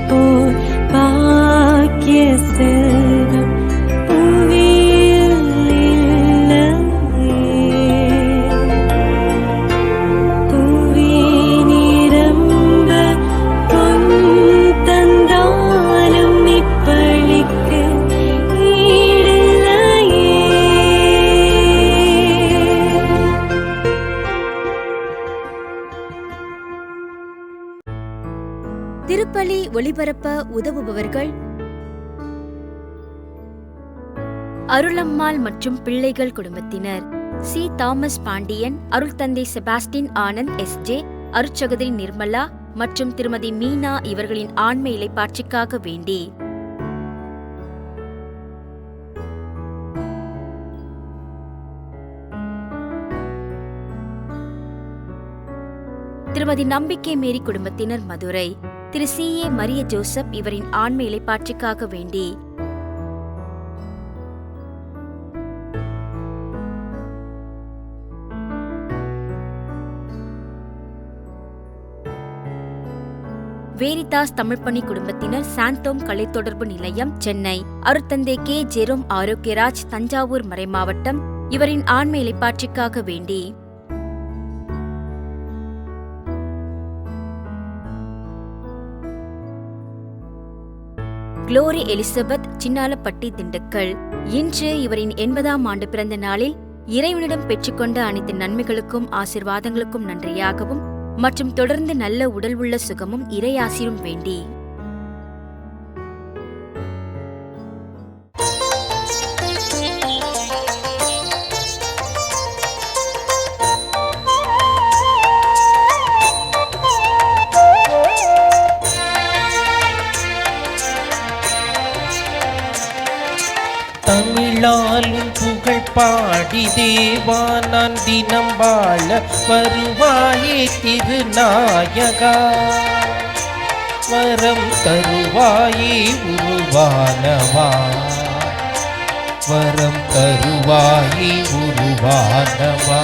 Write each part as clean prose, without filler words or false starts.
போல் பாக்கிய செல்வம் புவியில் இல்லையே. புவி நிரம்ப பொன் தந்தாலும் இப்பளிக்கு ஈடில்லையே. திருப்பலி ஒளிபரப்ப உதவுபவர்கள் அருளம்மாள் மற்றும் பிள்ளைகள் குடும்பத்தினர், சி. தாமஸ் பாண்டியன், அருள் தந்தை செபாஸ்டின் ஆனந்த் எஸ்.ஜே, அருட்சகோதரி நிர்மலா மற்றும் திருமதி மீனா இவர்களின் ஆன்ம இளைப்பாட்சிக்காக வேண்டி. திருமதி நம்பிக்கை மேரி குடும்பத்தினர் மதுரை, திரு சி.ஏ. மரிய ஜோசப் இவரின் ஆன்ம இளைப்பாட்சிக்காக வேண்டி. வேரிதாஸ் தமிழ்ப்பணி குடும்பத்தினர், சாந்தோம் கலை தொடர்பு நிலையம், சென்னை, அருட்தந்தை கே. ஜெரோம் ஆரோக்கியராஜ், தஞ்சாவூர் மறைமாவட்டம் இவரின் ஆன்ம இளைப்பாட்சிக்காக வேண்டி. குளோரி எலிசபெத், சின்னாலப்பட்டி, திண்டுக்கல், இன்று இவரின் 80ஆம் ஆண்டு பிறந்த நாளில் இறைவனிடம் பெற்றுக்கொண்ட அனைத்து நன்மைகளுக்கும் ஆசீர்வாதங்களுக்கும் நன்றியாகவும் மற்றும் தொடர்ந்து நல்ல உடல் உள்ள சுகமும் இறையாசிரும் வேண்டி. தமிழாலும் புகழ் பாடி தேவா நான் தினம் வாழ வருவாயே திருநாயகா. வரம் தருவாயே உருவானவா, வரம் தருவாயே உருவானவா.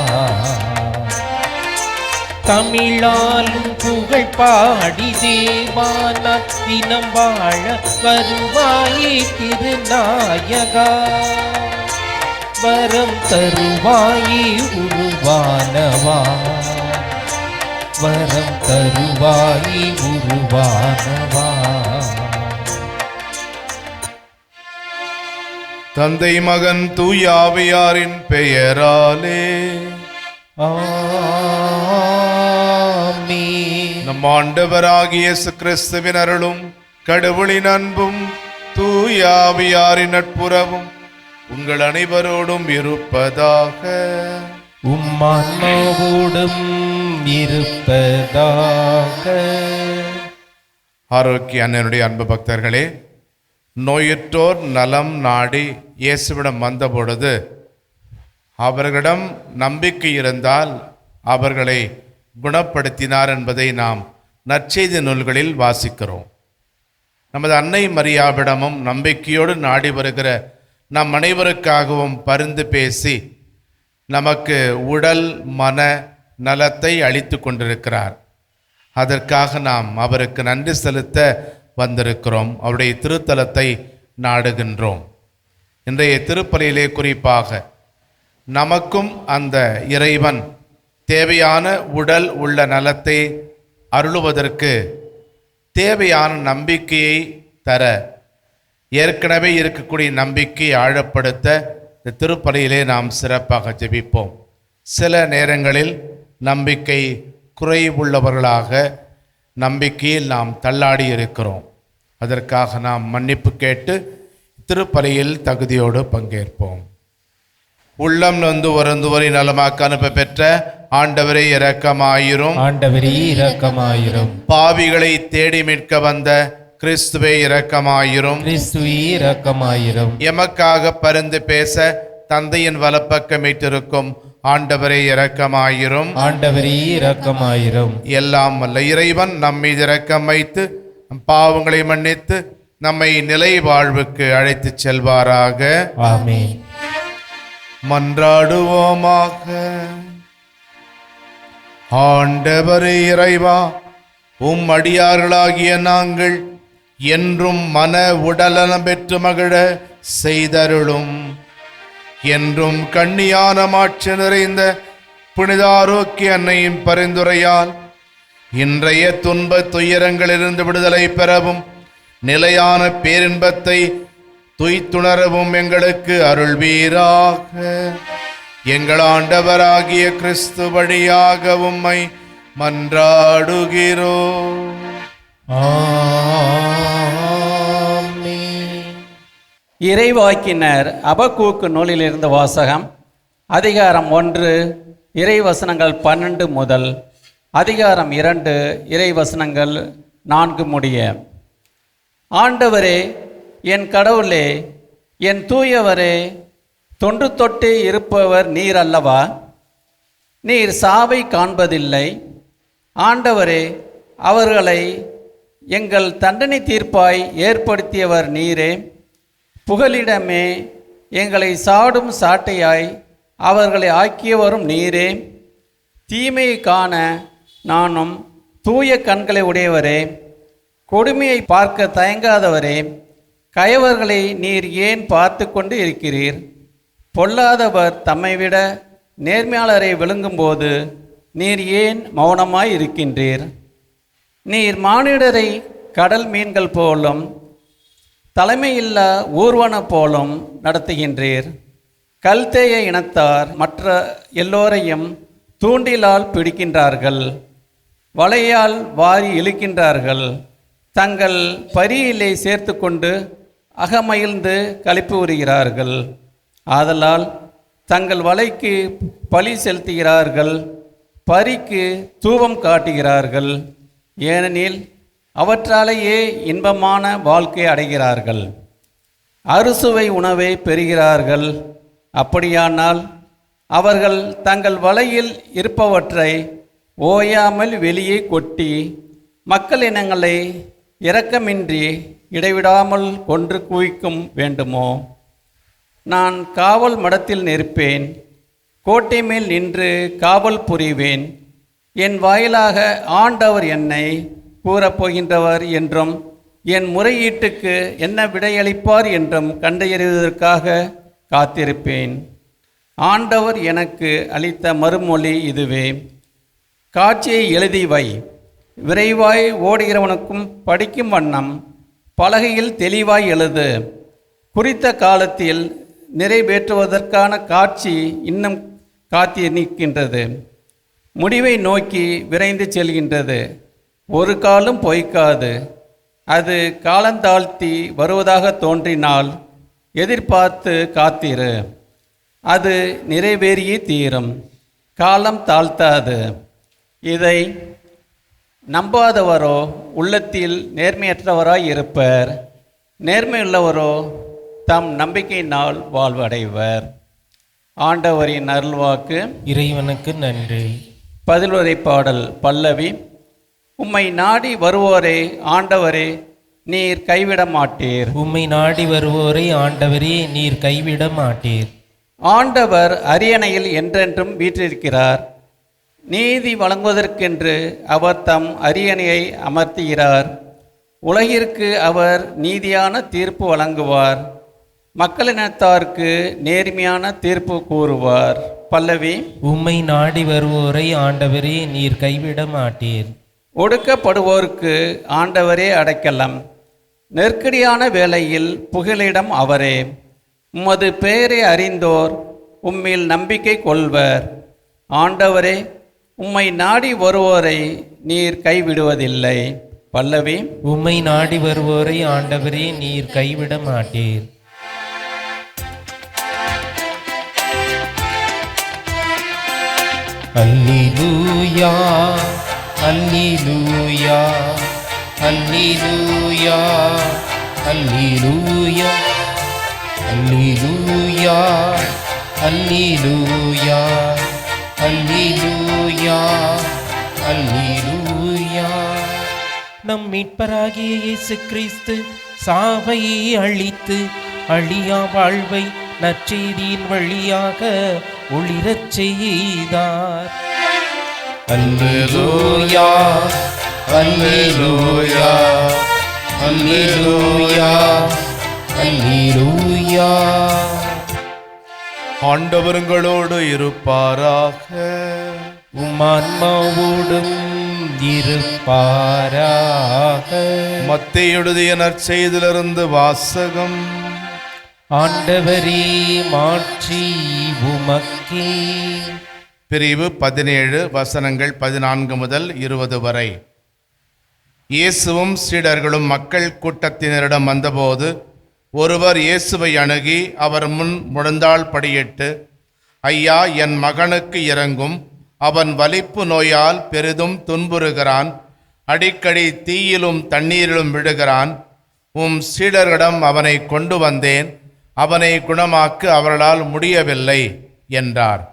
தமிழாலும் புகழ் பாடி தேவான தினம் வாழ வருவாயே திருநாயகா. வரம் தருவாயே உருவானவா, வரம் தருவாயே உருவானவா. தந்தை மகன் தூய ஆவியாரின் பெயராலே நம் ஆண்டவராகிய இயேசு கிறிஸ்துவின் அருளும் கடவுளின் அன்பும் தூய ஆவியாரின் நட்புறவும் உங்கள் அனைவரோடும் இருப்பதாக. உம்மான்மாவோடும் இருப்பதாக. ஆரோக்கிய அண்ணனுடைய அன்பு பக்தர்களே, நோயுற்றோர் நலம் நாடி இயேசுவிடம் வந்தபொழுது அவர்களிடம் நம்பிக்கை இருந்தால் அவர்களை குணப்படுத்தினார் என்பதை நாம் நற்செய்தி நூல்களில் வாசிக்கிறோம். நமது அன்னை மரியாவிடமும் நம்பிக்கையோடு நாடி வருகிற நம் அனைவருக்காகவும் பரிந்து பேசி நமக்கு உடல் மன நலத்தை அளித்து கொண்டிருக்கிறார். அதற்காக நாம் அவருக்கு நன்றி செலுத்த வந்திருக்கிறோம். அவருடைய திருத்தலத்தை நாடுகின்றோம். இன்றைய திருப்பலியிலே குறிப்பாக நமக்கும் அந்த இறைவன் தேவையான உடல் உள்ள நலத்தை அருளுவதற்கு தேவையான நம்பிக்கையை தர ஏற்கனவே இருக்கக்கூடிய நம்பிக்கையை ஆழப்படுத்த இந்த திருப்பலியிலே நாம் சிறப்பாக ஜெபிப்போம். சில நேரங்களில் நம்பிக்கை குறைவுள்ளவர்களாக நம்பிக்கையில் நாம் தள்ளாடி இருக்கிறோம். அதற்காக நாம் மன்னிப்பு கேட்டு திருப்பலியில் தகுதியோடு பங்கேற்போம். உள்ளம் நொந்து வருந்துவரை நலமாக்க அனுப்ப பெற்ற ஆண்டவரே இரக்கமாயிரும். ஆண்டவரே இரக்கமாயிரும். பாவிகளை தேடி மீட்க வந்த கிறிஸ்துவே இரக்கமாயிரும். கிறிஸ்துவே இரக்கமாயிரும். எமக்காக பரிந்து பேச தந்தையின் வலப்பக்கம் மீட்டிருக்கும் ஆண்டவரே இரக்கமாயிரும். ஆண்டவரே இரக்கமாயிரும். எல்லாம் வல்ல இறைவன் நம்மீது இரக்கம் வைத்து பாவங்களை மன்னித்து நம்மை நிலை வாழ்வுக்கு அழைத்து செல்வாராக. ஆமென். மன்றாடுவோமாக. ஆண்டவரே இறைவா, உம் அடியார்களாகிய நாங்கள் என்றும் மன உடலனம் பெற்று மகிழ செய்தருளும். என்றும் கண்ணியான மாட்சி நிறைந்த புனித ஆரோக்கிய அன்னையின் பரிந்துரையால் இன்றைய துன்ப துயரங்களிலிருந்து விடுதலை பெறவும் நிலையான பேரின்பத்தை துய்த்துணரவும் எங்களுக்கு அருள்வீராக. எங்கள் ஆண்டவராகிய கிறிஸ்து வழியாக உம்மை மன்றாடுகிறோம். ஆமென். இறைவாக்கினர் அபக்கூக்கு நூலிலிருந்து வாசகம். அதிகாரம் 1 இறைவசனங்கள் 12 முதல் அதிகாரம் 2 இறைவசனங்கள் 4 முடிய. ஆண்டவரே, என் கடவுளே, என் தூயவரே, தொன்று தொட்டு இருப்பவர் நீர் அல்லவா? நீர் சாவை காண்பதில்லை. ஆண்டவரே, அவர்களை எங்கள் தண்டனை தீர்ப்பாய் ஏற்படுத்தியவர் நீரே. புகலிடமே, எங்களை சாடும் சாட்டையாய் அவர்களை ஆக்கியவரும் நீரே. தீமையை காண நானும் தூய கண்களை உடையவரே, கொடுமையை பார்க்க தயங்காதவரே, கயவர்களை நீர் ஏன் பார்த்து கொண்டு இருக்கிறீர்? பொல்லாதவர் தம்மை விட நேர்மையாளரை விழுங்கும்போது நீர் ஏன் மௌனமாய் இருக்கின்றீர்? நீர் மானிடரை கடல் மீன்கள் போலும் தலைமையில்லா ஊர்வன போலும் நடத்துகின்றீர். கல்தேய இனத்தார் மற்ற எல்லோரையும் தூண்டிலால் பிடிக்கின்றார்கள், வலையால் வாரி இழுக்கின்றார்கள். தங்கள் பரியிலே சேர்த்து கொண்டு அகமகிழ்ந்து களிப்பு உறுகிறார்கள். ஆதலால் தங்கள் வலைக்கு பழி செலுத்துகிறார்கள், பரிக்கு தூபம் காட்டுகிறார்கள். ஏனெனில் அவற்றாலேயே இன்பமான வாழ்க்கை அடைகிறார்கள், அறுசுவை உணவை பெறுகிறார்கள். அப்படியானால் அவர்கள் தங்கள் வலையில் இருப்பவற்றை ஓயாமல் வெளியே கொட்டி மக்கள் இனங்களை இரக்கமின்றி இடைவிடாமல் கொன்று குவிக்கும் வேண்டுமோ? நான் காவல் மடத்தில் நிற்பேன், கோட்டை மேல் நின்று காவல் புரிவேன். என் வாயிலாக ஆண்டவர் என்னை கூறப்போகின்றவர் என்றும் என் முறையீட்டுக்கு என்ன விடையளிப்பார் என்றும் கண்டறிவதற்காக காத்திருப்பேன். ஆண்டவர் எனக்கு அளித்த மறுமொழி இதுவே: காட்சியை எழுதி வை, விரைவாய் ஓடுகிறவனுக்கும் படிக்கும் வண்ணம் பலகையில் தெளிவாய் எழுது. குறித்த காலத்தில் நிறைவேற்றுவதற்கான காட்சி இன்னும் காத்து நிற்கின்றது, முடிவை நோக்கி விரைந்து செல்கின்றது. ஒரு காலும் பொய்க்காது. அது காலந்தாழ்த்தி வருவதாக தோன்றினால் எதிர்பார்த்து காத்திரு, அது நிறைவேறியே தீரும். காலம் தாழ்த்தாது. இதை நம்பாதவரோ உள்ளத்தில் நேர்மையற்றவராய் இருப்பர், நேர்மையுள்ளவரோ தம் நம்பிக்கையினால் வாழ்வடைவர். ஆண்டவரின் அருள்வாக்கு. இறைவனுக்கு நன்றி. பதிலுரை பாடல் பல்லவி. உம்மை நாடி வருவோரே ஆண்டவரே, நீர் கைவிட மாட்டீர். உம்மை நாடி வருவோரை ஆண்டவரே நீர் கைவிட மாட்டீர். ஆண்டவர் அரியணையில் என்றென்றும் வீற்றிருக்கிறார். நீதி வழங்குவதற்கென்று அவர் தம் அரியணையை அமர்த்துகிறார். உலகிற்கு அவர் நீதியான தீர்ப்பு வழங்குவார், மக்களினத்தாருக்கு நேர்மையான தீர்ப்பு கூறுவார். பல்லவி. உம்மை நாடி வருவோரை ஆண்டவரே நீர் கைவிட மாட்டீர். ஒடுக்கப்படுவோருக்கு ஆண்டவரே அடைக்கலம், நெருக்கடியான வேளையில் புகலிடம் அவரே. உமது பெயரை அறிந்தோர் உம்மில் நம்பிக்கை கொள்வர். ஆண்டவரே, உம்மை நாடி வருவோரை நீர் கைவிடுவதில்லை. பல்லவி. உம்மை நாடி வருவோரை ஆண்டவரே நீர் கைவிட மாட்டீர். அல்லேலூயா அல்லேலூயா அல்லேலூயா அல்லேலூயா அல்லேலூயா அல்லேலூயா அல்லேலூயா அல்லேலூயா. நம் மீட்பராகிய இயேசு கிறிஸ்து சாவையை அழித்து அழியா வாழ்வை நற்செய்தியின் வழியாக ஒளிரச் செய்தார். அல்லேலூயா அல்லேலூயா அல்லேலூயா அல்லேலூயா. ஆண்டவருங்களோடு இருப்பாராக. உம்மான்மாவோடும் இருப்பாராக. மத்தேயு எழுதிய நற்செய்தியிலிருந்து வாசகம். ஆண்டவரே மாற்றி உமக்கே. பிரிவு 17 வசனங்கள் 14 முதல் 20 வரை. இயேசுவும் சீடர்களும் மக்கள் கூட்டத்தினரிடம் வந்தபோது ஒருவர் இயேசுவை அணுகி அவர் முன் முழந்தாள் படியிட்டு, ஐயா, என் மகனுக்கு இரங்கும், அவன் வலிப்பு நோயால் பெரிதும் துன்புறுகிறான், அடிக்கடி தீயிலும் தண்ணீரிலும் விழுகிறான். உம் சீடர்களிடம் அவனை கொண்டு வந்தேன், அவனை குணமாக்க அவர்களால் முடியவில்லை என்றார்.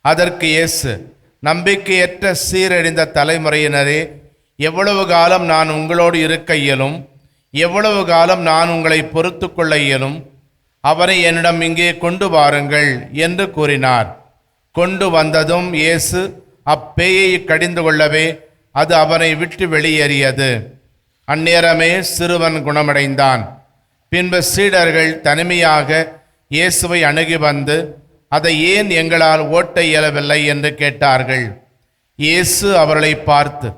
அதற்கு இயேசு, நம்பிக்கையற்ற சீரழிந்த தலைமுறையினரே, எவ்வளவு காலம் நான் உங்களோடு இருக்க இயலும்? எவ்வளவு காலம் நான் உங்களை பொறுத்து கொள்ள இயலும்? அவரை என்னிடம் இங்கே கொண்டு வாருங்கள் என்று கூறினார். கொண்டு வந்ததும் இயேசு அப்பேயை கடிந்து கொள்ளவே அது அவனை விட்டு வெளியேறியது. அந்நேரமே சிறுவன் குணமடைந்தான். பின்பு சீடர்கள் தனிமையாக இயேசுவை அணுகி வந்து, அதை ஏன் எங்களால் ஓட்ட இயலவில்லை என்று கேட்டார்கள். இயேசு அவர்களை பார்த்து,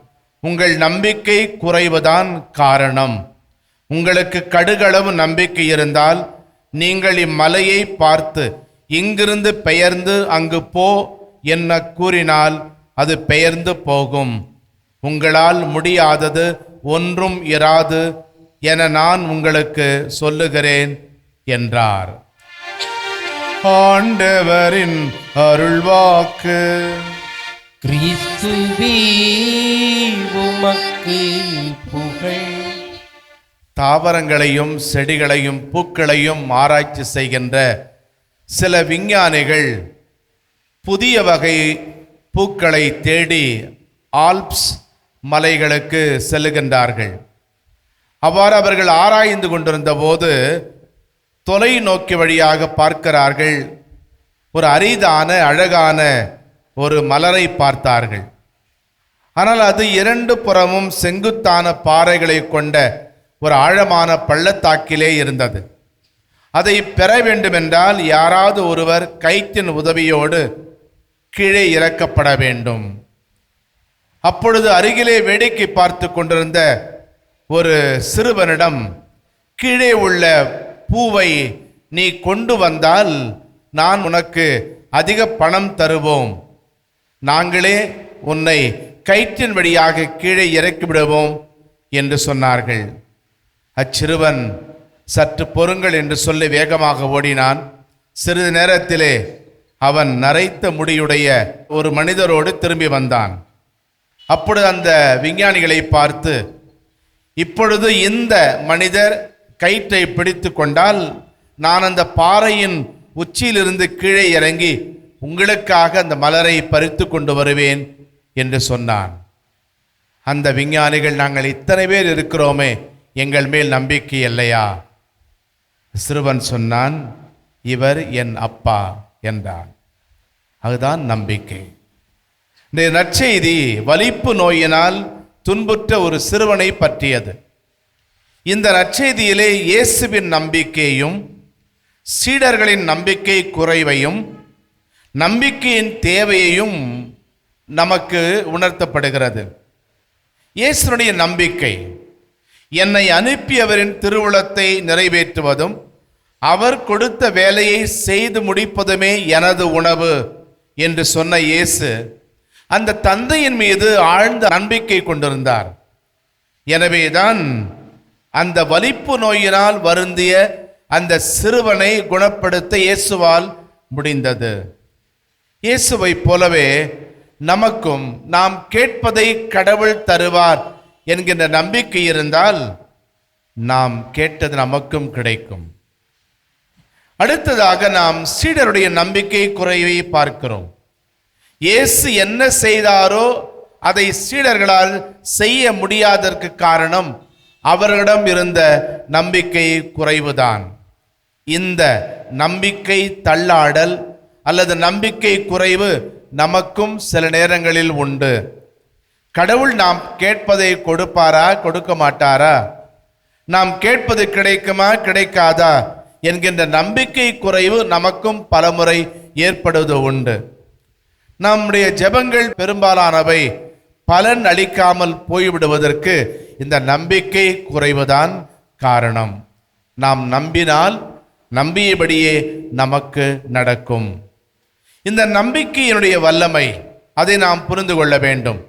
உங்கள் நம்பிக்கை குறைவுதான் காரணம். உங்களுக்கு கடுகளவு நம்பிக்கை இருந்தால் நீங்கள் இம்மலையை பார்த்து, இங்கிருந்து பெயர்ந்து அங்கு போ என்ன கூறினால் அது பெயர்ந்து போகும். உங்களால் முடியாதது ஒன்றும் இராது என நான் உங்களுக்கு சொல்லுகிறேன் என்றார். ஆண்டவரின் அருள்வாக்கு. கிறிஸ்துவே உமக்கு புகழ். தாவரங்களையும் செடிகளையும் பூக்களையும் ஆராய்ச்சி செய்கின்ற சில விஞ்ஞானிகள் புதிய வகை பூக்களை தேடி ஆல்ப்ஸ் மலைகளுக்கு செல்லுகின்றார்கள். அவ்வாறு அவர்கள் ஆராய்ந்து கொண்டிருந்த போது தொலைநோக்கி வழியாக பார்க்கிறார்கள். ஒரு அரிதான அழகான ஒரு மலரை பார்த்தார்கள். ஆனால் அது இரண்டு புறமும் செங்குத்தான பாறைகளை கொண்ட ஒரு ஆழமான பள்ளத்தாக்கிலே இருந்தது. அதை பெற வேண்டுமென்றால் யாராவது ஒருவர் கயிற்றின் உதவியோடு கீழே இறக்கப்பட வேண்டும். அப்பொழுது அருகிலே வேடிக்கை பார்த்து கொண்டிருந்த ஒரு சிறுவனிடம், கீழே உள்ள பூவை நீ கொண்டு வந்தால் நான் உனக்கு அதிக பணம் தருவோம், நாங்களே உன்னை கயிற்றின் வழியாக கீழே இறக்கிவிடுவோம் என்று சொன்னார்கள். அச்சிறுவன் சற்று பொறுங்கள் என்று சொல்லி வேகமாக ஓடினான். சிறிது நேரத்திலே அவன் நரைத்த முடியுடைய ஒரு மனிதரோடு திரும்பி வந்தான். அப்பொழுது அந்த விஞ்ஞானிகளை பார்த்து, இப்பொழுது இந்த மனிதர் கயிற்றை பிடித்து கொண்டால் நான் அந்த பாறையின் உச்சியிலிருந்து கீழே இறங்கி உங்களுக்காக அந்த மலரை பறித்து கொண்டு வருவேன் என்று சொன்னான். அந்த விஞ்ஞானிகள், நாங்கள் இத்தனை பேர் இருக்கிறோமே, எங்கள் மேல் நம்பிக்கை இல்லையா? சிறுவன் சொன்னான், இவர் என் அப்பா என்றான். அதுதான் நம்பிக்கை. இந்த நற்செய்தி வலிப்பு நோயினால் துன்புற்ற ஒரு சிறுவனை பற்றியது. இந்த நற்செய்தியிலே இயேசுவின் நம்பிக்கையும் சீடர்களின் நம்பிக்கை குறைவையும் நம்பிக்கையின் தேவையையும் நமக்கு உணர்த்தப்படுகிறது. இயேசுனுடைய நம்பிக்கை என்னை அனுப்பியவரின் திருவுளத்தை நிறைவேற்றுவதும் அவர் கொடுத்த வேலையை செய்து முடிப்பதுமே எனது உணவு என்று சொன்ன இயேசு அந்த தந்தையின் மீது ஆழ்ந்த நம்பிக்கை கொண்டிருந்தார். எனவேதான் அந்த வலிப்பு நோயினால் வருந்திய அந்த சிறுவனை குணப்படுத்த இயேசுவால் முடிந்தது. இயேசுவை போலவே நமக்கும் நாம் கேட்பதை கடவுள் தருவார் என்கின்ற நம்பிக்கை இருந்தால் நாம் கேட்டது நமக்கும் கிடைக்கும். அடுத்ததாக நாம் சீடருடைய நம்பிக்கை குறைவை பார்க்கிறோம். இயேசு என்ன செய்தாரோ அதை சீடர்களால் செய்ய முடியாததற்கு காரணம் அவர்களிடம் இருந்த நம்பிக்கை குறைவுதான். இந்த நம்பிக்கை தள்ளாடல் அல்லது நம்பிக்கை குறைவு நமக்கும் சில நேரங்களில் உண்டு. கடவுள் நாம் கேட்பதை கொடுப்பாரா, கொடுக்க மாட்டாரா? நாம் கேட்பது கிடைக்குமா கிடைக்காதா என்கின்ற நம்பிக்கை குறைவு நமக்கும் பலமுறை ஏற்படுவது உண்டு. நம்முடைய ஜெபங்கள் பெரும்பாலானவை பலன் அளிக்காமல் போய்விடுவதற்கு இந்த நம்பிக்கை குறைவுதான் காரணம். நாம் நம்பினால் நம்பியபடியே நமக்கு நடக்கும். இந்த நம்பிக்கையினுடைய வல்லமை, அதை நாம் புரிந்து கொள்ள வேண்டும்.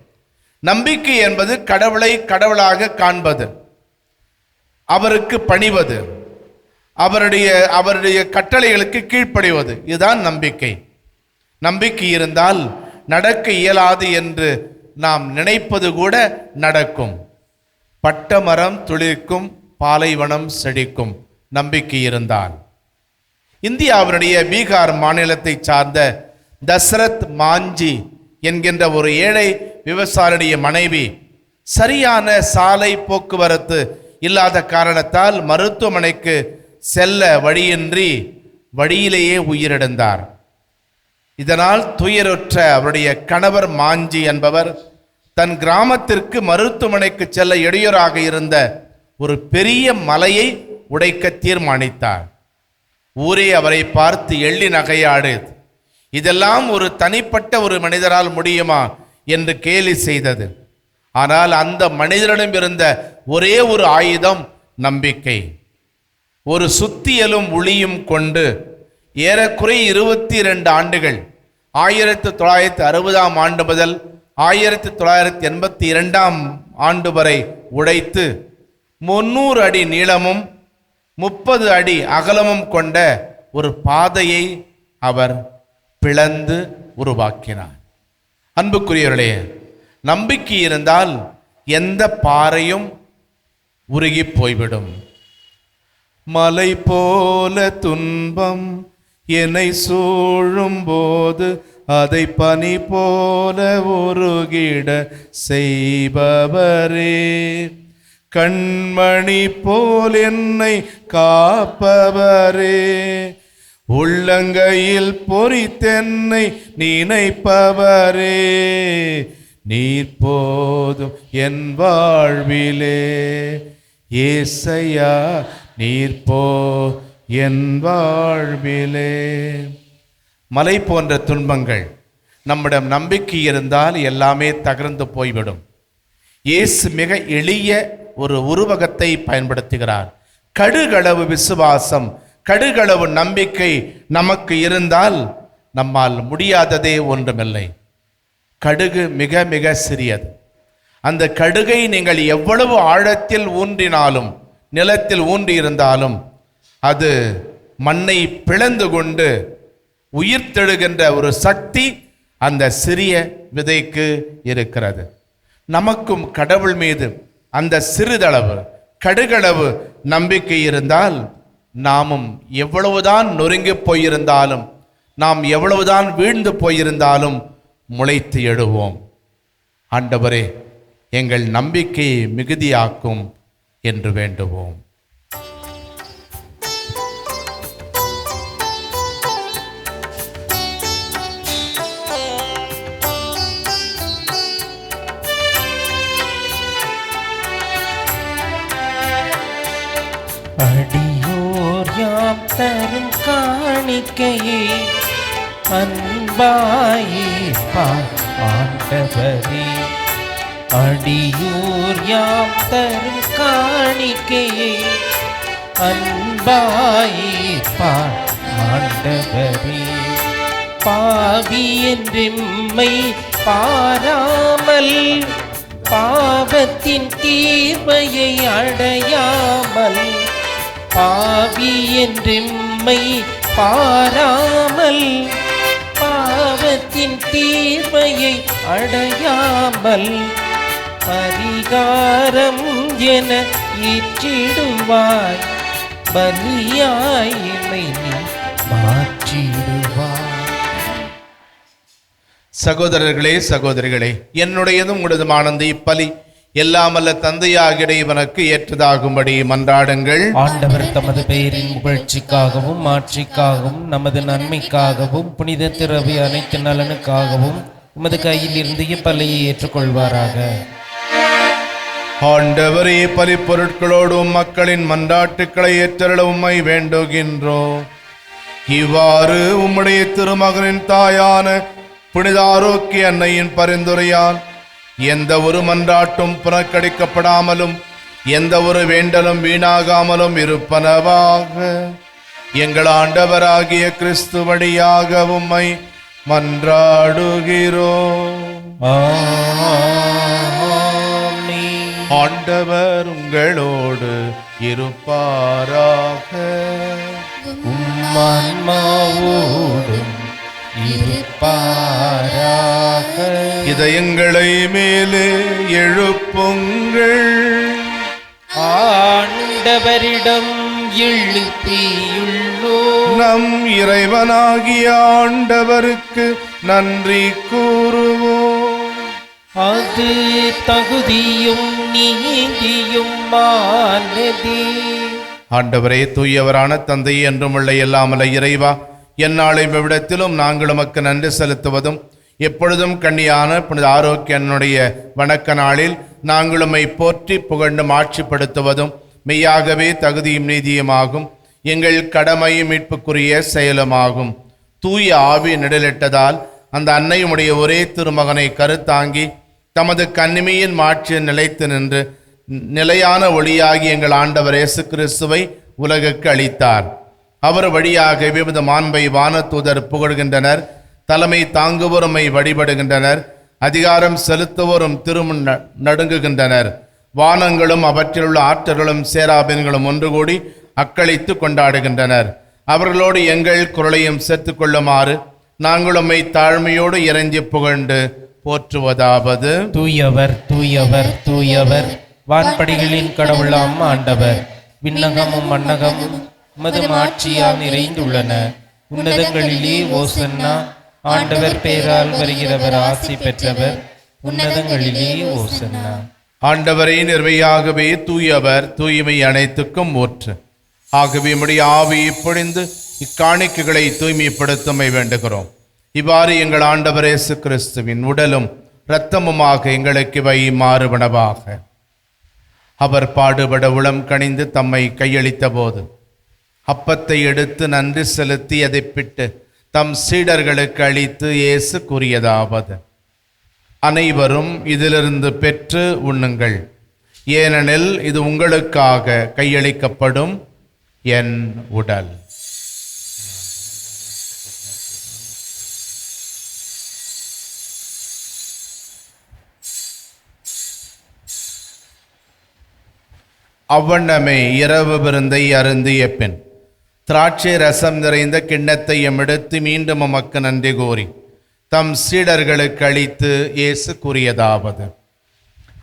நம்பிக்கை என்பது கடவுளை கடவுளாக காண்பது, அவருக்கு பணிவது, அவருடைய கட்டளைகளுக்கு கீழ்ப்படிவது. இதுதான் நம்பிக்கை. நம்பிக்கை இருந்தால் நடக்க இயலாது என்று நாம் நினைப்பது கூட நடக்கும். பட்டமரம் துளிர்க்கும், பாலைவனம் செழிக்கும் நம்பிக்கை இருந்தால். இந்தியாவினுடைய பீகார் மாநிலத்தை சார்ந்த தசரத் மாஞ்சி என்கின்ற ஒரு ஏழை விவசாயியுடைய மனைவி சரியான சாலை போக்குவரத்து இல்லாத காரணத்தால் மருத்துவமனைக்கு செல்ல வழியின்றி வழியிலேயே உயிரிழந்தார். இதனால் துயருற்ற அவருடைய கணவர் மாஞ்சி என்பவர் தன் கிராமத்திற்கு மருத்துவமனைக்கு செல்ல இடையூறாக இருந்த ஒரு பெரிய மலையை உடைக்க தீர்மானித்தார். ஊரே அவரை பார்த்து எள்ளி நகையாடு, இதெல்லாம் ஒரு தனிப்பட்ட ஒரு மனிதரால் முடியுமா என்று கேலி செய்தது. ஆனால் அந்த மனிதரிடம் இருந்த ஒரே ஒரு ஆயுதம் நம்பிக்கை. ஒரு சுத்தியலும் உளியும் கொண்டு ஏறக்குறை 22 ஆண்டுகள் 1960ஆம் ஆண்டு முதல் 1982ஆம் ஆண்டு வரை உடைத்து 300 அடி நீளமும் 30 அடி அகலமும் கொண்ட ஒரு பாதையை அவர் பிளந்து உருவாக்கினார். அன்புக்குரியவர்களே, நம்பிக்கை இருந்தால் எந்த பாறையும் உருகி போய்விடும். மலை போல துன்பம் என்னை சூழும் போது அதை பனி போல உருகிட செய்பவரே, கண்மணி போல் என்னை காப்பவரே, உள்ளங்கையில் பொறித்தென்னை நினைப்பவரே, நீர் போதும் என் வாழ்விலே, ஏசையா நீர் போ என் வாழ்விலே. மலை போன்ற துன்பங்கள் நம்மிடம் நம்பிக்கை இருந்தால் எல்லாமே தகர்ந்து போய்விடும். இயேசு மிக எளிய ஒரு உருவகத்தை பயன்படுத்துகிறார். கடுகளவு விசுவாசம், கடுகளவு நம்பிக்கை நமக்கு இருந்தால் நம்மால் முடியாததே ஒன்றுமில்லை. கடுகு மிக மிக சிறியது. அந்த கடுகை நீங்கள் எவ்வளவு ஆழத்தில் ஊன்றினாலும், நிலத்தில் ஊன்றி இருந்தாலும் அது மண்ணை பிளந்து கொண்டு உயிர்த்தெழுகின்ற ஒரு சக்தி அந்த சிறிய விதைக்கு இருக்கிறது. நமக்கும் கடவுள் மீது அந்த சிறிதளவு கடுகளவு நம்பிக்கை இருந்தால் நாமும் எவ்வளவுதான் நொறுங்கி போயிருந்தாலும், நாம் எவ்வளவுதான் வீழ்ந்து போயிருந்தாலும் முளைத்து எழுவோம். ஆண்டவரே, எங்கள் நம்பிக்கையை மிகுதியாக்கும் என்று வேண்டுவோம். அடியோர் யாம் தரும் காணிக்கையே அன்பாயிருப்பார் ஆண்டவரே, அடியோர் யாம் தரும் காணிக்கையே அன்பாயிருப்பார் ஆண்டவரே, பாவி என்றெம்மை பாராமல் பாவத்தின் தீர்வையை அடையாமல், பாவி என்றெம்மை பாராமல் பாவத்தின் தீர்வையை அடையாமல், பரிகாரம் என ஏற்றிடுவாய், பலியாய் என்னை நீ மாற்றிடுவாய். சகோதரர்களே, சகோதரிகளே, என்னுடையதும் உங்களதுமானது இப்பலி எல்லாமல்ல தந்தையாகிய இறைவனுக்கு ஏற்றதாகும்படி மன்றாடுங்கள். ஆண்டவர் தமது பெயரின் புகழ்ச்சிக்காகவும் மாட்சிக்காகவும் நமது நன்மைக்காகவும் புனித திரவி அனைத்து நலனுக்காகவும் உமது கையில் இருந்து இப்பலியை ஏற்றுக்கொள்வாராக. ஆண்டவரே, பலிப்பொருட்களோடும் மக்களின் மன்றாட்டுக்களை ஏற்றருள உம்மை வேண்டுகின்றோம். இவ்வாறு உம்முடைய திருமகனின் தாயான புனித ஆரோக்கிய அன்னையின் பரிந்துரையால் எந்த ஒரு மன்றாட்டும் புறக்கணிக்கப்படாமலும் எந்த ஒரு வேண்டலும் வீணாகாமலும் இருப்பனவாக. எங்கள் ஆண்டவராகிய கிறிஸ்து வழியாக உம்மை மன்றாடுகிறோம். ஆண்டவர் உங்களோடு இருப்பாராக. உம்மான்மாவோடும் இருப்பாராக. இதயங்களை மேலே எழுப்புங்கள். ஆண்டவரிடம் எழுப்பியுள்ளோ. நம் இறைவனாகிய ஆண்டவருக்கு நன்றி கூறுவோம். அது தகுதியும் நீதியுமானதே. ஆண்டவரே, தூயவரான தந்தை என்றும் உள்ள எல்லாமல்ல இறைவா, எந்நாளை விடத்திலும் நாங்கள் உமக்கு நன்றி செலுத்துவதும் எப்பொழுதும் கண்ணியான புனித ஆரோக்கியனுடைய வணக்க நாளில் நாங்கள் உம்மை போற்றி புகழ்ந்து ஆட்சிப்படுத்துவதும் மெய்யாகவே தகுதியும் நீதியுமாகும். எங்கள் கடமையும் மீட்புக்குரிய செயலுமாகும். தூய ஆவி நிழலிட்டதால் அந்த அன்னையுடைய ஒரே திருமகனை கருத்தாங்கி தமது கன்னிமையின் மாட்சியில் நிலைத்து நின்று நிலையான ஒளியாகி எங்கள் ஆண்டவர் இயேசு கிறிஸ்துவை உலகுக்கு அளித்தார். அவர் வழியாக விவித மாண்பை வானதூதர் புகழ்கின்றனர். தலைமை தாங்குவோருமை வழிபடுகின்றனர். அதிகாரம் செலுத்துவோரும் திருமுன் நடுங்குகின்றனர். வானங்களும் அவற்றிலுள்ள ஆற்றல்களும் சேராபின்களும் ஒன்று கூடி அக்களித்து கொண்டாடுகின்றனர். அவர்களோடு எங்கள் குரலையும் சேர்த்து கொள்ளுமாறு நாங்கள் உம்மை தாழ்மையோடு இறைஞ்சி புகழ்ந்து போற்றுவதாவது: தூயவர் தூயவர் தூயவர், வான்படிகளின் கடவுளாம் ஆண்டவர். விண்ணகமும் மண்ணகமும் உமது மாட்சியால் நிறைந்துள்ளன. உன்னதங்களிலே ஓசன்னா. ஆண்டவர் பெயரால் வருகிறவர் ஆசி பெற்றவர். உன்னதங்களிலே ஓசன்னா. ஆண்டவரே, நிர்மையாகவே தூயவர், தூய்மை அனைத்துக்கும் ஊற்று. ஆகவே உம்முடைய ஆவியை பொழிந்து இக்காணிக்கைகளை தூய்மைப்படுத்தமை வேண்டுகிறோம். இவ்வாறு எங்கள் ஆண்டவர் இயேசு கிறிஸ்துவின் உடலும் இரத்தமுமாக எங்களுக்கு இவை மாறுபனவாக. அவர் பாடுபட உளம் கனிந்து தம்மை கையளித்த போது அப்பத்தை எடுத்து நன்றி செலுத்தி அதை பிட்டு தம் சீடர்களுக்கு அளித்து இயேசு கூறியதாவது: அனைவரும் இதிலிருந்து பெற்று உண்ணுங்கள், ஏனெனில் இது உங்களுக்காக கையளிக்கப்படும் என் உடல். அவ்வண்ணமே இரவு விருந்தை அருந்திய பின் திராட்சை ரசம் நிறைந்த கிண்ணத்தையும் எடுத்து மீண்டும் உமக்கு நன்றி கூறி தம் சீடர்களுக்கு அளித்து இயேசு கூறியதாவது: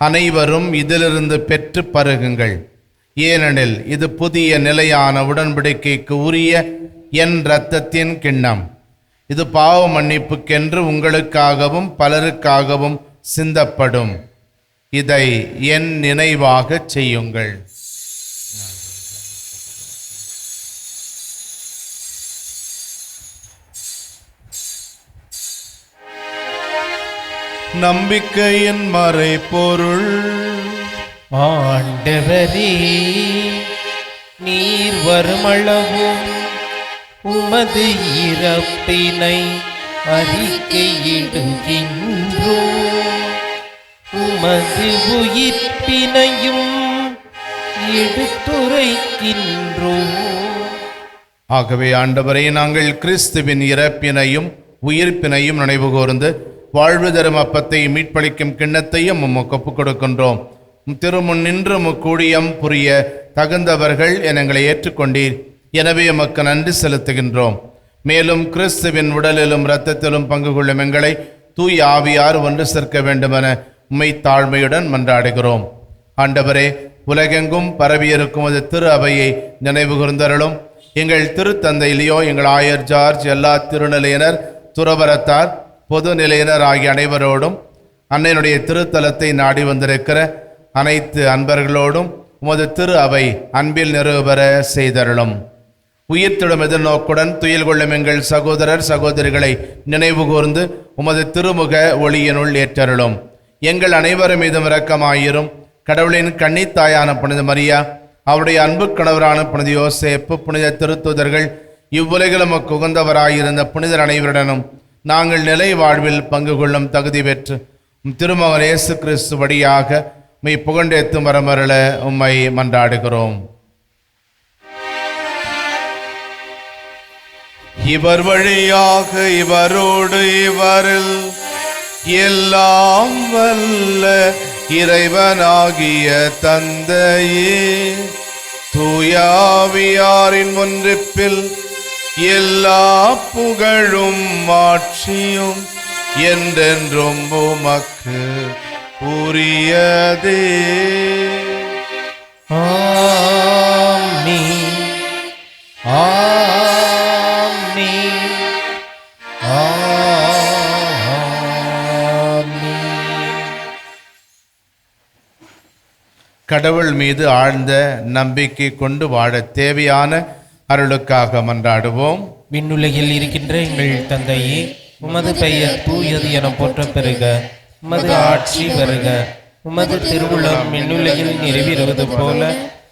அனைவரும் இதிலிருந்து பெற்று பருகுங்கள், ஏனெனில் இது புதிய நிலையான உடன்படிக்கைக்கு உரிய என் இரத்தத்தின் கிண்ணம். இது பாவ மன்னிப்புக்கென்று உங்களுக்காகவும் பலருக்காகவும் சிந்தப்படும். இதை என் நினைவாக செய்யுங்கள். நம்பிக்கையின் மறைபொருள். ஆண்டவரே, நீர் வருமளவும் உமது இறப்பினை அறிக்கையிடுகின்றோம், உமது உயிர்ப்பினையும் எடுத்துரைக்கின்றோம். ஆகவே ஆண்டவரே, நாங்கள் கிறிஸ்துவின் இறப்பினையும் உயிர்ப்பினையும் நினைவு கூர்ந்து வாழ்வு தரும் அப்பத்தை மீட்பளிக்கும் கிண்ணத்தையும் உமக்கு ஒப்புக் கொடுக்கின்றோம். திருமுன் நின்று முக்கூடியம் புரிய தகுந்தவர்கள் என எங்களை ஏற்றுக்கொண்டீர். எனவே உமக்கு நன்றி செலுத்துகின்றோம். மேலும் கிறிஸ்துவின் உடலிலும் இரத்தத்திலும் பங்கு கொள்ளும் எங்களை தூய் ஆவியார் ஒன்று சேர்க்க வேண்டுமென உம்மை தாழ்மையுடன் மன்றாடுகிறோம். ஆண்டவரே, உலகெங்கும் பரவியிருக்கும் அது திரு அவையை நினைவு கூர்ந்தருளும். எங்கள் திருத்தந்தை லியோ, எங்கள் ஆயர் ஜார்ஜ், எல்லா திருநிலையினர், துறவரத்தார், பொது நிலையினர் ஆகிய அனைவரோடும் அன்னையினுடைய திருத்தலத்தை நாடி வந்திருக்கிற அனைத்து அன்பர்களோடும் உமது திரு அவை அன்பில் நிறைவேற செய்தருளும். உயிர்த்திடும் எதிர்நோக்குடன் துயில் கொள்ளும் எங்கள் சகோதரர் சகோதரிகளை நினைவு கூர்ந்து உமது திருமுக ஒளியினுள் ஏற்றருளும். எங்கள் அனைவரும் மீதும் இரக்கமாயிரும். கடவுளின் கன்னித்தாயான புனித மரியா, அவருடைய அன்பு கணவரான புனித யோசேப்பு, புனித திருத்துதர்கள், இவ்வுலகில் உமக்கு உகந்தவராயிருந்த புனிதர் அனைவருடனும் நாங்கள் நிலை வாழ்வில் பங்கு கொள்ளும் தகுதி பெற்று திருமகன் இயேசு கிறிஸ்து வழியாக உம்மை புகழ்ந்தேத்தும் வரமருள உம்மை மன்றாடுகிறோம். இவர் வழியாக இவரோடு இவரில் எல்லாம் வல்ல இறைவனாகிய தந்தையே, தூயாவியாரின் ஒன்றிப்பில் எல்லா புகழும் ஆட்சியும் என்றென்றும் உமக்கு உரியதே. ஆமென். ஆமென். ஆமென். கடவுள் மீது ஆழ்ந்த நம்பிக்கை கொண்டு வாழ தேவையான அருளுக்காக மன்றாடுவோம். விண்ணுலகில் இருக்கின்ற எங்கள் தந்தையே, உமது பெயர் தூயது என போற்ற பெறுக. உமது ஆட்சி வருக. உமது திருவுளம் விண்ணுலகில் நிறைவேறுவது போல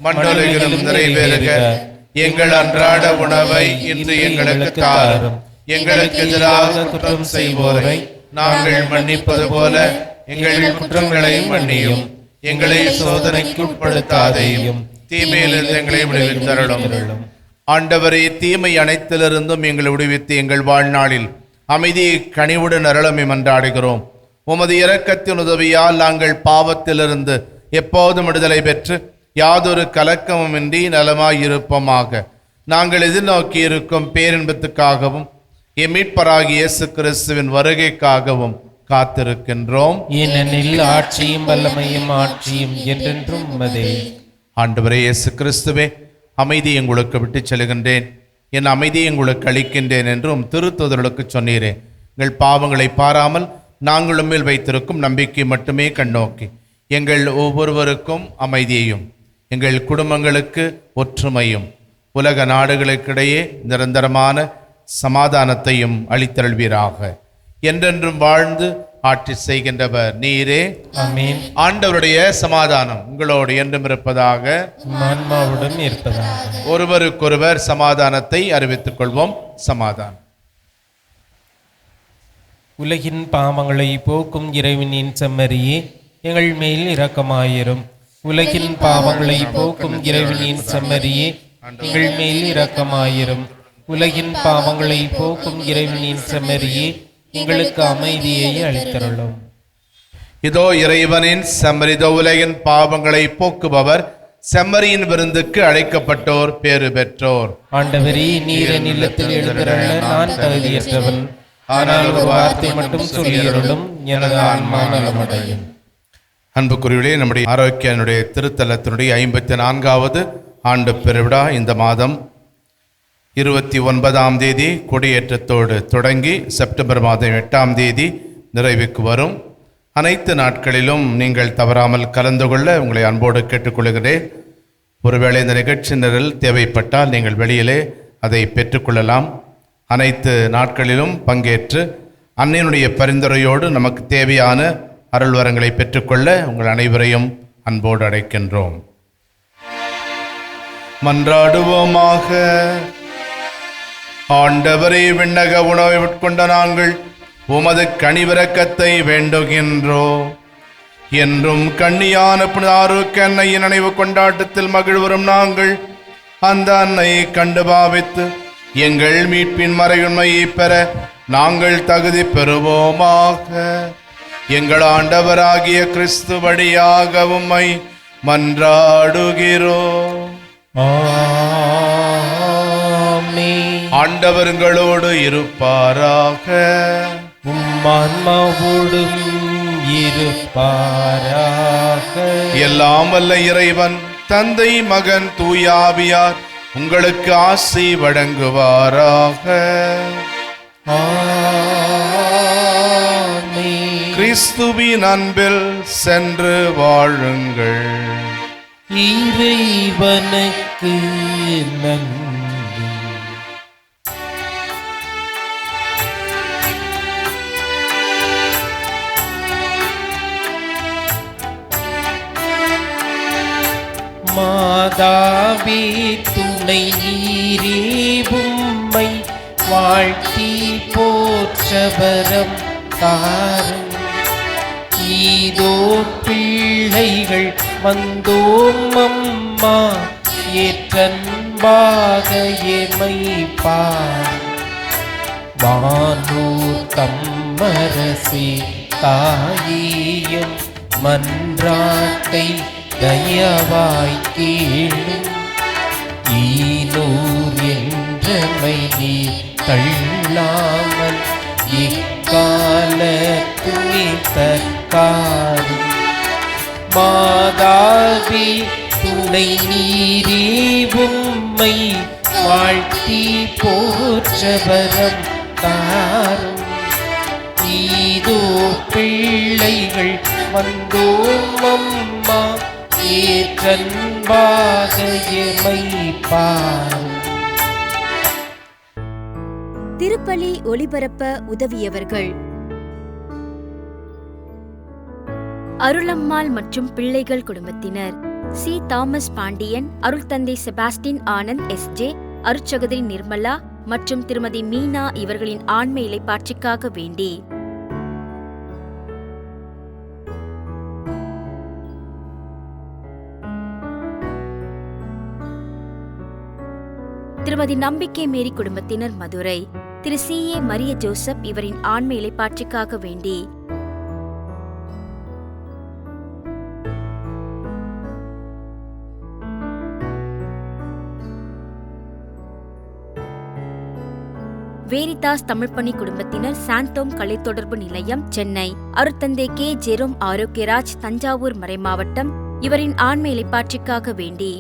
மண்ணுலகிலும் நிறைவேறுக. எங்கள் அன்றாட உணவை இன்று எங்களுக்கு தாரும். எங்களுக்கு எதிராக குற்றம் செய்வோரை நாங்கள் மன்னிப்பது போல எங்கள் குற்றங்களையும் மன்னியும். எங்களை சோதனைக்கு உட்படுத்தாதேயும், தீமையிலிருந்து எங்களை விடுவித்தருளும். ஆண்டவரே, தீமை அனைத்திலிருந்தும் எங்களை விடுவித்து எங்கள் வாழ்நாளில் அமைதியை கனிவுடன் அருளமை மன்றாடுகிறோம். உமது இரக்கத்தின் உதவியால் நாங்கள் பாவத்திலிருந்து எப்போதும் விடுதலை பெற்று யாதொரு கலக்கமுமின்றி நலமாயிருப்போமாக. நாங்கள் எதிர்நோக்கி இருக்கும் பேரின்பத்துக்காகவும் எம் மீட்பராகிய இயேசு கிறிஸ்துவின் வருகைக்காகவும் காத்திருக்கின்றோம். ஏனெனில் ஆட்சியும் வல்லமையும் ஆட்சியும் என்றென்றும் உமதே. ஆண்டவரே இயேசு கிறிஸ்துவே, அமைதியை உங்களுக்கு விட்டுச் செல்கின்றேன், என் அமைதியை உங்களுக்கு அளிக்கின்றேன் என்றும் திருத்துதர்களுக்கு சொன்னீரே. எங்கள் பாவங்களை பாராமல் நாங்கள் உம்மில் வைத்திருக்கும் நம்பிக்கை மட்டுமே கண்ணோக்கி எங்கள் ஒவ்வொருவருக்கும் அமைதியையும், எங்கள் குடும்பங்களுக்கு ஒற்றுமையும், உலக நாடுகளுக்கிடையே நிரந்தரமான சமாதானத்தையும் அளித்தருள்வீராக. என்றென்றும் வாழ்ந்து ஆட்சி செய்கின்றவர் நீரே. ஆமென். ஆண்டவருடைய சமாதானம் உங்களோடு என்றும் இருப்பதாக, ஆன்மாவுடன் இருப்பதாக. ஒருவருக்கொருவர் சமாதானத்தை அறிவித்துக் கொள்வோம். சமாதானம். உலகின் பாவங்களை போக்கும் இறைவனின் செம்மறியே, எங்கள் மேல் இரக்கமாயிரும். உலகின் பாவங்களை போக்கும் இறைவனின் செம்மறியே, எங்கள் மேல் இரக்கமாயிரும். உலகின் பாவங்களை போக்கும் இறைவனின் செம்மறியே, எங்களுக்கு அமைதியை அளித்தருளும். இதோ இறைவனின் செம்மறிதோ, உலகின் பாவங்களை போக்குபவர். செம்மறியின் விருந்துக்கு அழைக்கப்பட்டோர் பேறு பெற்றோர். ஆண்டவரே, நீர் என் இல்லத்தில் எழுந்தருள நான் தகுதியற்றவன். ஆனால் ஒரு வார்த்தை மட்டும் சொல்லியருளும், எனது ஆன்மா நலமடையும். அன்புக்குரியவர்களே, நம்முடைய ஆரோக்கியனுடைய திருத்தலத்தினுடைய 54வது ஆண்டு பெருவிழா இந்த மாதம் 29ஆம் தேதி கொடியேற்றத்தோடு தொடங்கி செப்டம்பர் மாதம் 8ஆம் தேதி நிறைவுக்கு வரும். அனைத்து நாட்களிலும் நீங்கள் தவறாமல் கலந்து கொள்ள உங்களை அன்போடு கேட்டுக்கொள்கிறேன். ஒருவேளை இந்த நிகழ்ச்சி நிரல் தேவைப்பட்டால் நீங்கள் வெளியிலே அதை பெற்றுக்கொள்ளலாம். அனைத்து நாட்களிலும் பங்கேற்று அன்னையினுடைய பரிந்துரையோடு நமக்கு தேவையான அருள்வரங்களை பெற்றுக்கொள்ள உங்கள் அனைவரையும் அன்போடு அழைக்கின்றோம். மன்றாடுவோமாக. ஆண்டவரே, விண்ணக உணவை உட்கொண்ட நாங்கள் உமது கனிவிரக்கத்தை வேண்டுகின்றோம். என்றும் கண்ணியான புனித ஆரோக்கிய அன்னையின் நினைவு கொண்டாட்டத்தில் மகிழ்வரும் நாங்கள் அந்த அன்னையை கண்டு பாவித்து எங்கள் மீட்பின் மறையுண்மையை பெற நாங்கள் தகுதி பெறுவோமாக. எங்கள் ஆண்டவராகிய கிறிஸ்து வழியாக உம்மை மன்றாடுகிறோம். ஆமென். ஆண்டவர்களோடு இருப்பாராக. ஆன்மாவோடும் இருப்பாராக. எல்லாம் வல்ல இறைவன் தந்தை, மகன், தூயாவியார் உங்களுக்கு ஆசி வழங்குவாராக. ஆமென். கிறிஸ்துவின் அன்பில் சென்று வாழுங்கள். இறைவனுக்கு நன்றி. மாதாவே துணை நீரே உம்மை வாழ்த்தி போற்றவரம் தாரும். ஈதோ பிள்ளைகள் வந்தோம் அம்மா ஏற்றன்பாக எமை பார். வானோர் தம்மரசே தாயேயும் மன்றாட்டை தயவாய் கேளும். ஈனோர் என்றமை நீ தள்ளாமல் இக்கால துணித்தற்காரும். மாதாவே துணை நீரே உம்மை வாழ்த்தி போற்றவரம் தாரும். ஈதோ பிள்ளைகள் வந்தோம் அம்மா ஏற்றன்பாக எமை பாரும். திருப்பலி ஒளிபரப்ப உதவியவர்கள் அருளம்மாள் மற்றும் பிள்ளைகள் குடும்பத்தினர், சி. தாமஸ் பாண்டியன், அருள் தந்தை செபாஸ்டின் ஆனந்த் எஸ்ஜே, அருட்சகோதரி நிர்மலா மற்றும் திருமதி மீனா இவர்களின் ஆன்ம இளைப்பாட்சிக்காக வேண்டி திருமதி நம்பிக்கை மேரி குடும்பத்தினர் மதுரை, திரு சி. ஏ. மரிய ஜோசப் இவரின் ஆன்ம இளைப்பாட்சிக்காக வேண்டி வேரிதாஸ் தமிழ்ப்பணி குடும்பத்தினர், சாந்தோம் கலை தொடர்பு நிலையம் சென்னை, அருட்தந்தை கே. ஜெரோம் ஆரோக்கியராஜ் தஞ்சாவூர் மறைமாவட்டம் இவரின் ஆன்ம இளைப்பாட்சிக்காக வேண்டி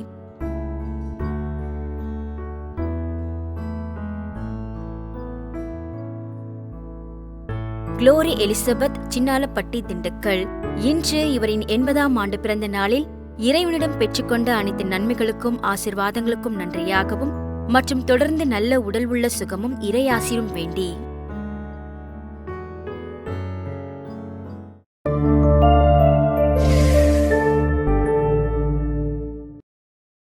குளோரி எலிசபெத் சின்னாலப்பட்டி திண்டுக்கல். இன்று இவரின் 80ஆம் ஆண்டு பிறந்த நாளில் இறைவனிடம் பெற்றுக்கொண்ட அனைத்து நன்மைகளுக்கும் ஆசிர்வாதங்களுக்கும் நன்றியாகவும் மற்றும் தொடர்ந்து நல்ல உடல் உள்ள சுகமும் இறையாசிரும் வேண்டி